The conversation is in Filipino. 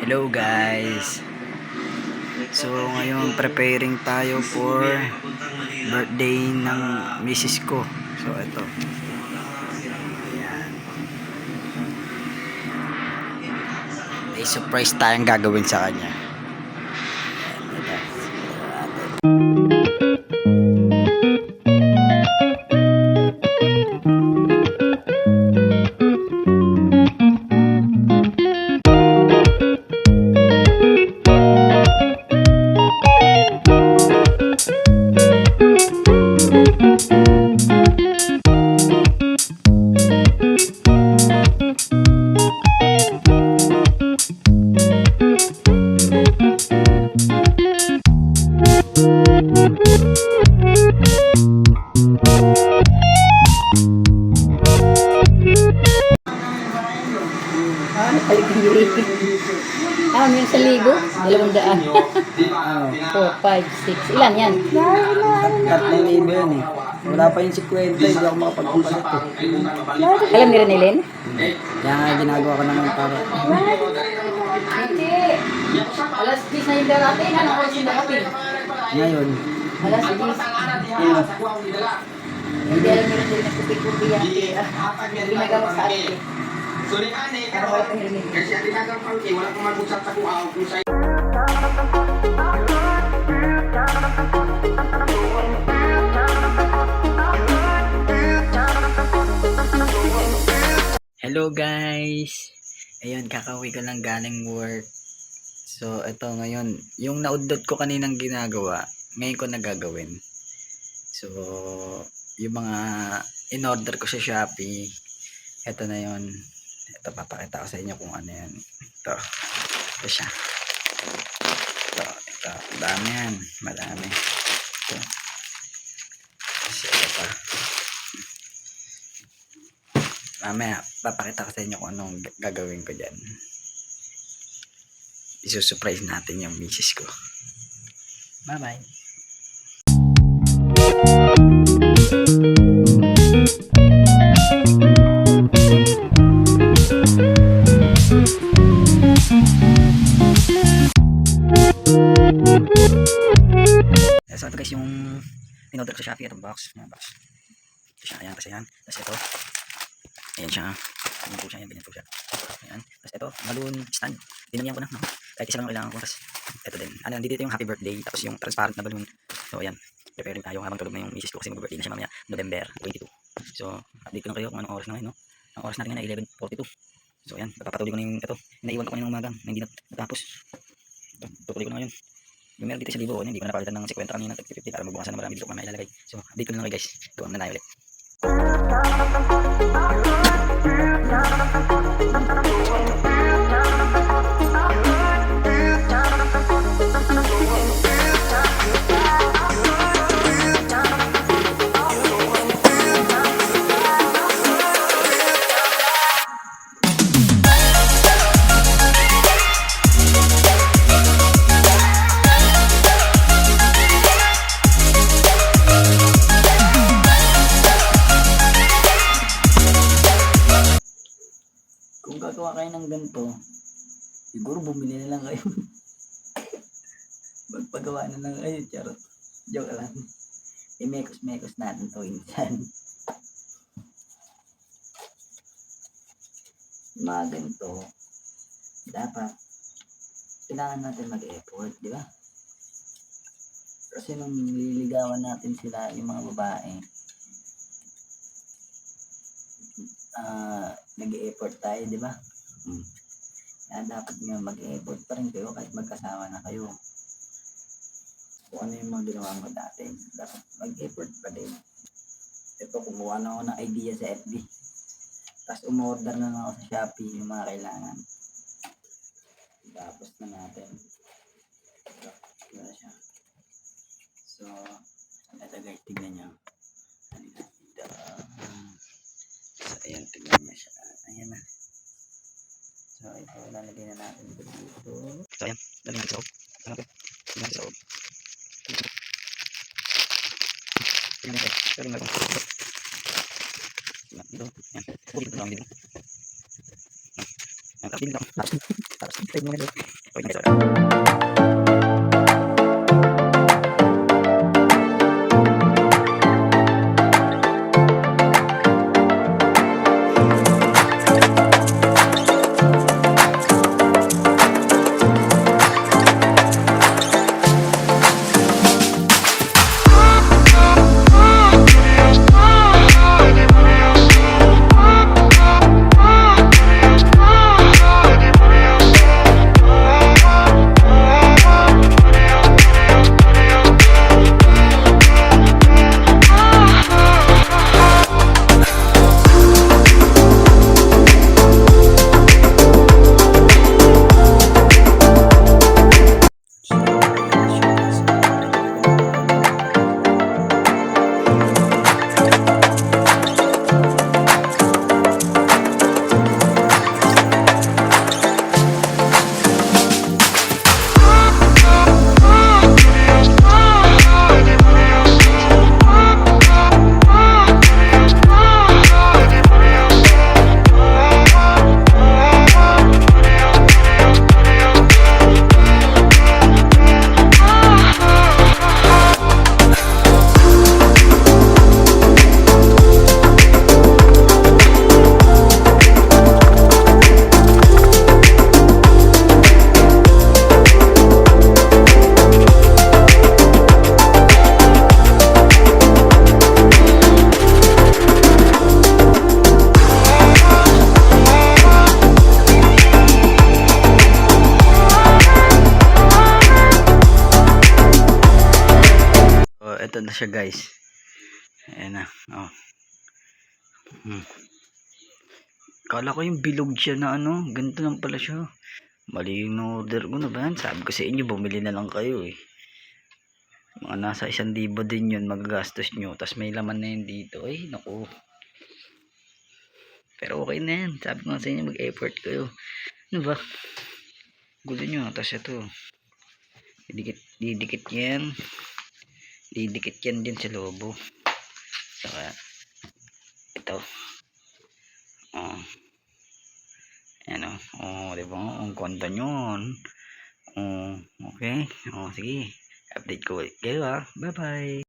Hello guys. So ngayon preparing tayo for birthday ng misis ko. So ito. Ayan. May surprise tayong gagawin sa kanya. Yung 1,000? 200? 4, 5, 6. Ilan yan? 3,000 yan eh. Wala pa yung 50, hindi ako makapagpapalit eh. Alam ni Renilyn? Kaya nga ginagawa ko naman para. Hindi. Alas 10 na yung darating. Anong oras yung darating? Ngayon. Alas 10. Hindi alam ni Renilyn na kupi-kupi yan. Ginagawa sa akin eh. Para wala pang Renilyn. Kasi ang tinagawang wala pang mag-usap sa kuaw kung sa'yo. Hello guys. Ayun, kakauwi ko lang galing work. So ito ngayon, yung naudot ko kaninang ginagawa, ngayon ko nagagawin. So yung mga in-order ko sa Shopee, ito na yun. Ito, papakita ko sa inyo kung ano yan. Ito siya. Ito, dami yan, madami. Ito. Kasi ito pa. Mamaya, papakita ko sa inyo kung anong gagawin ko dyan. Isusurprise natin yung misis ko. Bye bye. So ito guys yung in-order ko sa Shopee. Itong box. Ito siya. Ayan. Tapos ayan. Tapos ito. Ayan siya. Ganyan po siya. Ganyan po siya. Ayan. Tapos ito. Balloon stand. Dinamihan ko na. No? Kahit isa lang kailangan ko. Tapos ito din. Ano, dito yung happy birthday. Tapos yung transparent na balloon. So ayan. Preparing tayo habang tulog na yung misis ko. Kasi mag-birthday na siya mamaya. November 22. So update ko lang kayo kung anong oras na ngayon. No? Ang oras natin ngayon ay 11:42. So ayan. Papatuloy ko na yung ito. Naiwan ko kanina ng umagang. Na hindi natapos. Tutuloy ko na ngayon. Yung meron dito sa libo, hindi ko na napalitan ng 50 kanina, 50 para magbukasan na marami dito kung may ilalagay. So, update ko na lang guys. Tuwang na tayo ulit. Kung gagawa kayo ng ganito, siguro bumili na lang kayo. Magpagawa na lang kayo, charot. Joke lang. I-mekos-mekos natin to insan. Mga ganito, dapat kailangan natin mag-effort, di ba? Kasi nung nililigawan natin sila, yung mga babae, nag-e-effort tayo, di ba? Kaya dapat nga mag-e-effort pa rin kayo kahit magkasama na kayo. Kung ano yung mga ginawa mo dati, dapat mag-effort pa din. Ito, kumuha na ako ng idea sa FB. Tapos umorder na ako sa Shopee yung mga kailangan. Tapos na natin. Ito na siya. So, ito guys, tignan nyo. So, ayan, tignan niya siya. Ayan na. So, ito, lalagay na natin dito. So, ayan, lalagay natin sa loob. Lalagay natin sa loob. Tignan natin. Tignan natin. Dito. Ayan. Dito lang dito. Ayan, tapos dito. Tapos subscribe mo na doon. Okay na guys. Oh, eto na siya guys. Ayan na. Oh. Kala ko yung bilog siya na ano. Ganito lang pala siya. Mali yung order ko na ba yan? Sabi ko sa inyo, bumili na lang kayo eh. Mga nasa 1,000 din yun magagastos nyo. Tapos may laman na yun dito. Ay, naku. Pero okay na yan. Sabi ko nga sa inyo, mag-effort kayo. Ano ba? Gulo nyo. Tapos ito. Didikit yan. Didikit yan din sa lobo. Saka ito. Oh. Ayan o. Oh, diba? Ang ganda nyon. Oh, okay. Oh, sige. Update ko kayo ha. Bye bye.